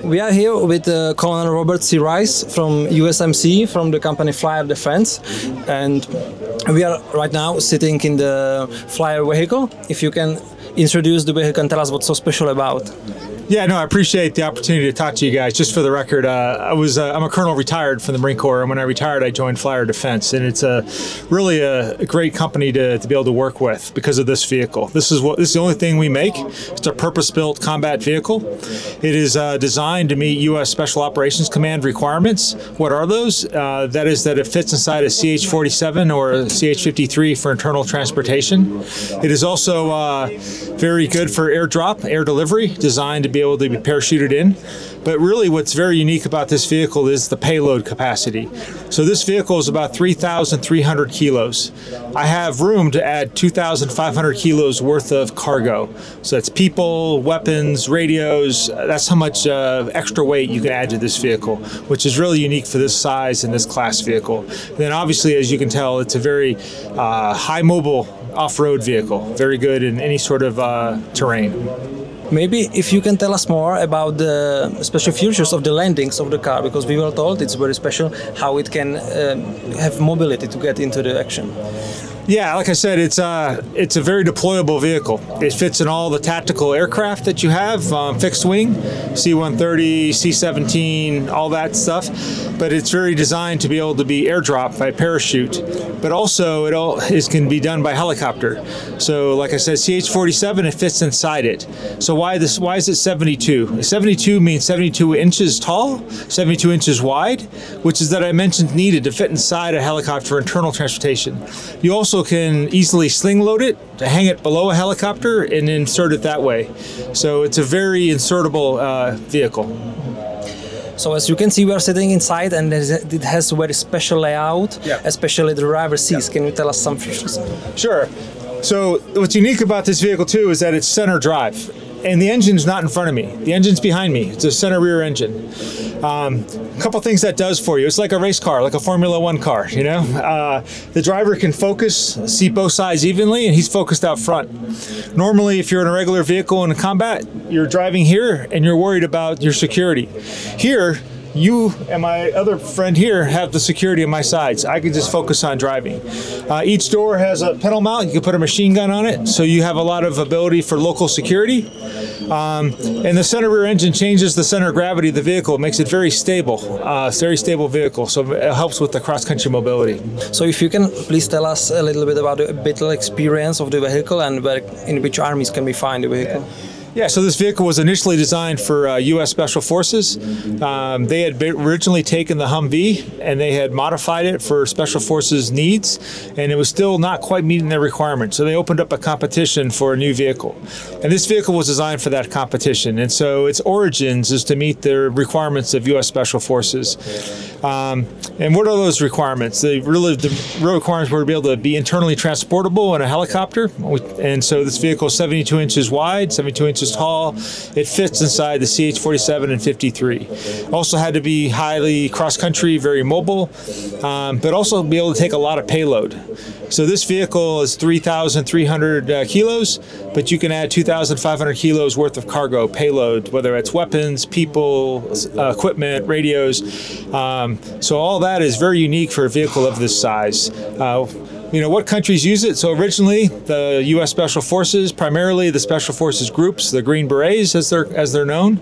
We are here with Colonel Robert C. Rice from USMC, from the company FLYER Defense, and we are right now sitting in the FLYER vehicle. If you can introduce the vehicle and tell us what's so special about. Yeah, no, I appreciate the opportunity to talk to you guys. Just for the record, I'm a colonel retired from the Marine Corps, and when I retired, I joined FLYER Defense, and it's really a great company to be able to work with because of this vehicle. This is the only thing we make. It's a purpose-built combat vehicle. It is designed to meet U.S. Special Operations Command requirements. What are those? That is that it fits inside a CH-47 or a CH-53 for internal transportation. It is also very good for airdrop, air delivery, designed to be able to be parachuted in. But really what's very unique about this vehicle is the payload capacity. So this vehicle is about 3,300 kilos. I have room to add 2,500 kilos worth of cargo. So that's people, weapons, radios. That's how much extra weight you can add to this vehicle, which is really unique for this size and this class vehicle. Then obviously, as you can tell, it's a very high mobile off-road vehicle, very good in any sort of terrain. Maybe if you can tell us more about the special features of the landings of the car, because we were told it's very special how it can have mobility to get into the action. Yeah, like I said, it's a very deployable vehicle. It fits in all the tactical aircraft that you have, fixed wing, C-130, C-17, all that stuff. But it's very designed to be able to be airdropped by parachute. But also, it can be done by helicopter. So, like I said, CH-47, it fits inside it. So why is it 72? 72 means 72 inches tall, 72 inches wide, which is that I mentioned needed to fit inside a helicopter for internal transportation. You also can easily sling load it, to hang it below a helicopter and insert it that way. So it's a very insertable vehicle. So as you can see, we are sitting inside, and it has a very special layout, especially the driver's seats. Can you tell us some features? Sure. So what's unique about this vehicle too is that it's center drive. And the engine's not in front of me. The engine's behind me. It's a center rear engine. A couple things that does for you. It's like a race car, like a Formula One car, you know? The driver can focus, see both sides evenly, and he's focused out front. Normally, if you're in a regular vehicle in combat, you're driving here and you're worried about your security. Here, you and my other friend here have the security on my sides. I can just focus on driving. Each door has a pedal mount. You can put a machine gun on it, so you have a lot of ability for local security. And the center rear engine changes the center of gravity of the vehicle. It makes it very stable. It's a very stable vehicle, so it helps with the cross-country mobility. So if you can please tell us a little bit about the battle experience of the vehicle and in which armies can we find the vehicle? Yeah, so this vehicle was initially designed for U.S. Special Forces. They had originally taken the Humvee and they had modified it for Special Forces needs, and it was still not quite meeting their requirements. So they opened up a competition for a new vehicle. And this vehicle was designed for that competition. And so its origins is to meet the requirements of U.S. Special Forces. And what are those requirements? The real requirements were to be able to be internally transportable in a helicopter. And so this vehicle is 72 inches wide, 72 inches tall. It fits inside the CH-47 and 53. Also had to be highly cross-country, very mobile, but also be able to take a lot of payload. So this vehicle is 3,300 kilos, but you can add 2,500 kilos worth of cargo payload, whether it's weapons, people, equipment, radios. So all that is very unique for a vehicle of this size. You know, what countries use it? So originally, the U.S. Special Forces, primarily the Special Forces groups, the Green Berets as they're known.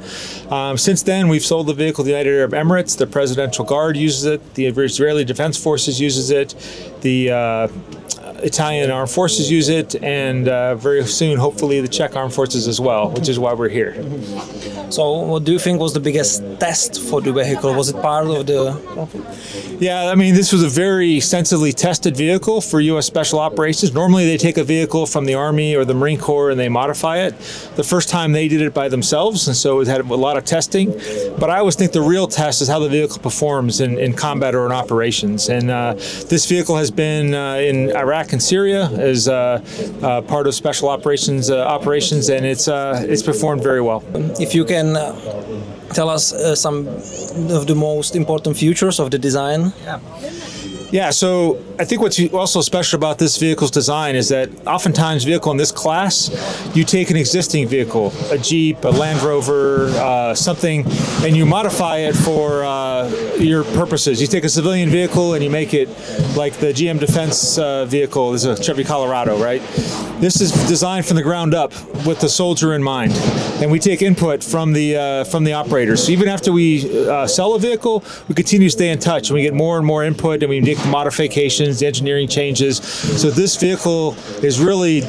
Since then, we've sold the vehicle to the United Arab Emirates. The Presidential Guard uses it. The Israeli Defense Forces uses it. The Italian Armed Forces use it, and very soon, hopefully, the Czech Armed Forces as well, which is why we're here. So what do you think was the biggest test for the vehicle? Was it part of the... Yeah, I mean, this was a very extensively tested vehicle for U.S. Special Operations. Normally, they take a vehicle from the Army or the Marine Corps and they modify it. The first time they did it by themselves, and so it had a lot of testing. But I always think the real test is how the vehicle performs in combat or in operations. And this vehicle has been in Iraq and Syria as part of Special Operations, and it's performed very well. If you can tell us some of the most important features of the design. Yeah, so I think what's also special about this vehicle's design is that oftentimes vehicle in this class, you take an existing vehicle, a Jeep, a Land Rover, something, and you modify it for your purposes. You take a civilian vehicle and you make it like the GM Defense vehicle. This is a Chevy Colorado, right? This is designed from the ground up with the soldier in mind, and we take input from the operators. So even after we sell a vehicle, we continue to stay in touch, and we get more and more input, and we make the modifications, the engineering changes. So this vehicle is really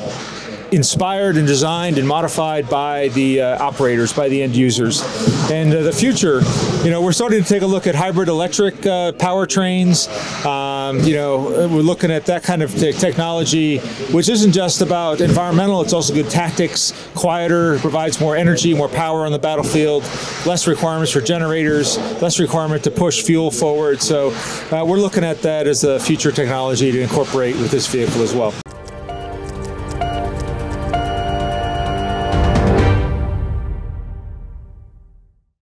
inspired and designed and modified by the operators, by the end users. And the future, we're starting to take a look at hybrid electric powertrains. We're looking at that kind of technology, which isn't just about environmental, it's also good tactics, quieter, provides more energy, more power on the battlefield, less requirements for generators, less requirement to push fuel forward. So we're looking at that as a future technology to incorporate with this vehicle as well.